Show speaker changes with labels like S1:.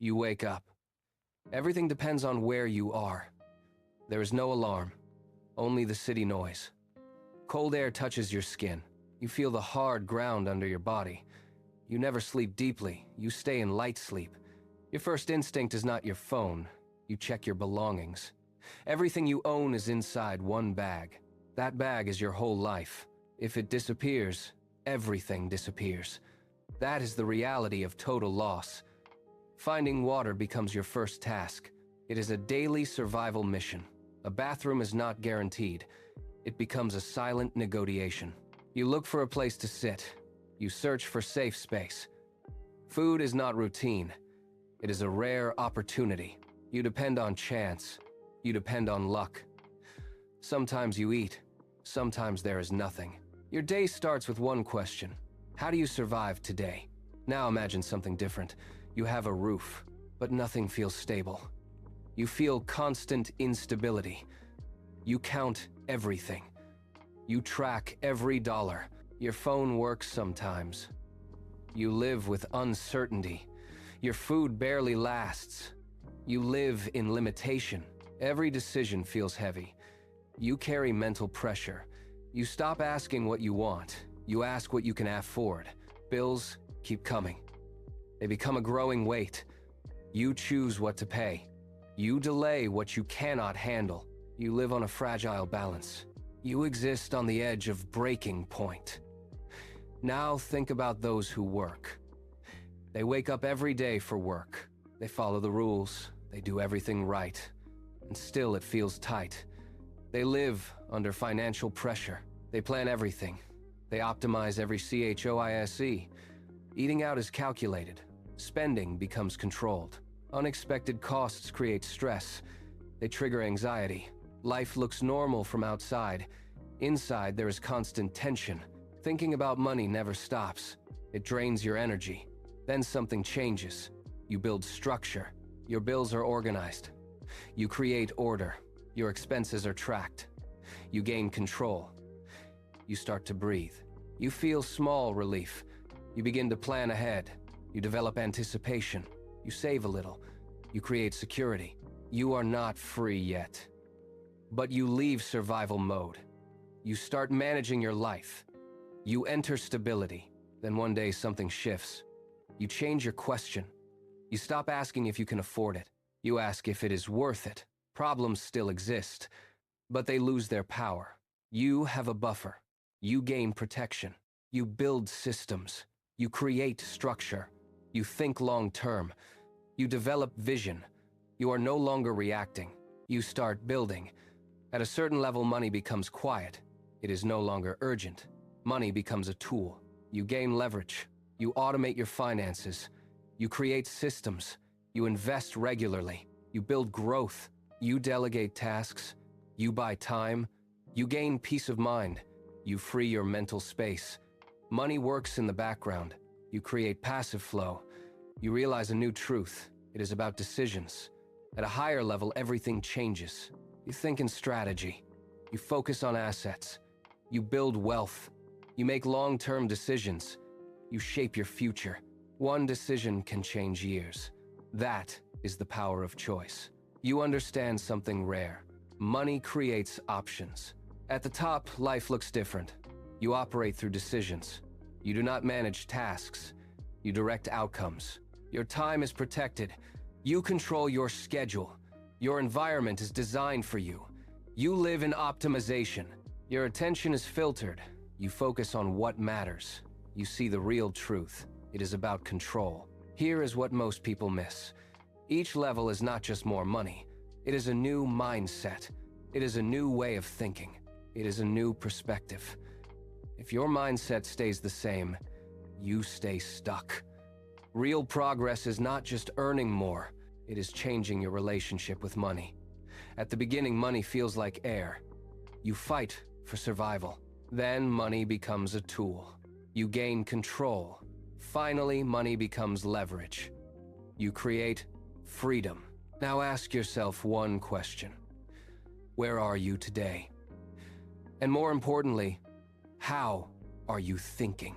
S1: You wake up. Everything depends on where you are. There is no alarm, only the city noise. Cold air touches your skin. You feel the hard ground under your body. You never sleep deeply. You stay in light sleep. Your first instinct is not your phone. You check your belongings. Everything you own is inside one bag. That bag is your whole life. If it disappears, everything disappears. That is the reality of total loss. Finding water becomes your first task. It is a daily survival mission. A bathroom is not guaranteed. It becomes a silent negotiation. You look for a place to sit. You search for safe space. Food is not routine. It is a rare opportunity. You depend on chance. You depend on luck. Sometimes you eat. Sometimes there is nothing. Your day starts with one question. How do you survive today? Now imagine something different. You have a roof, but nothing feels stable. You feel constant instability. You count everything. You track every dollar. Your phone works sometimes. You live with uncertainty. Your food barely lasts. You live in limitation. Every decision feels heavy. You carry mental pressure. You stop asking what you want. You ask what you can afford. Bills keep coming. They become a growing weight. You choose what to pay. You delay what you cannot handle. You live on a fragile balance. You exist on the edge of breaking point. Now think about those who work. They wake up every day for work. They follow the rules. They do everything right. And still it feels tight. They live under financial pressure. They plan everything. They optimize every CHOISE. Eating out is calculated. Spending becomes controlled. Unexpected costs create stress. They trigger anxiety. Life looks normal from outside. Inside, there is constant tension. Thinking about money never stops. It drains your energy. Then something changes. You build structure. Your bills are organized. You create order. Your expenses are tracked. You gain control. You start to breathe. You feel small relief. You begin to plan ahead. You develop anticipation. You save a little. You create security. You are not free yet. But you leave survival mode. You start managing your life. You enter stability. Then one day something shifts. You change your question. You stop asking if you can afford it. You ask if it is worth it. Problems still exist, but they lose their power. You have a buffer. You gain protection. You build systems. You create structure. You think long-term. You develop vision. You are no longer reacting. You start building. At a certain level, money becomes quiet. It is no longer urgent. Money becomes a tool. You gain leverage. You automate your finances. You create systems. You invest regularly. You build growth. You delegate tasks. You buy time. You gain peace of mind. You free your mental space. Money works in the background. You create passive flow. You realize a new truth. It is about decisions. At a higher level, everything changes. You think in strategy. You focus on assets. You build wealth. You make long-term decisions. You shape your future. One decision can change years. That is the power of choice. You understand something rare. Money creates options. At the top, life looks different. You operate through decisions. You do not manage tasks. You direct outcomes. Your time is protected. You control your schedule. Your environment is designed for you. You live in optimization. Your attention is filtered. You focus on what matters. You see the real truth. It is about control. Here is what most people miss. Each level is not just more money. It is a new mindset. It is a new way of thinking. It is a new perspective. If your mindset stays the same, you stay stuck. Real progress is not just earning more. It is changing your relationship with money. At the beginning, money feels like air. You fight for survival. Then money becomes a tool. You gain control. Finally, money becomes leverage. You create freedom. Now ask yourself one question. Where are you today? And more importantly, how are you thinking?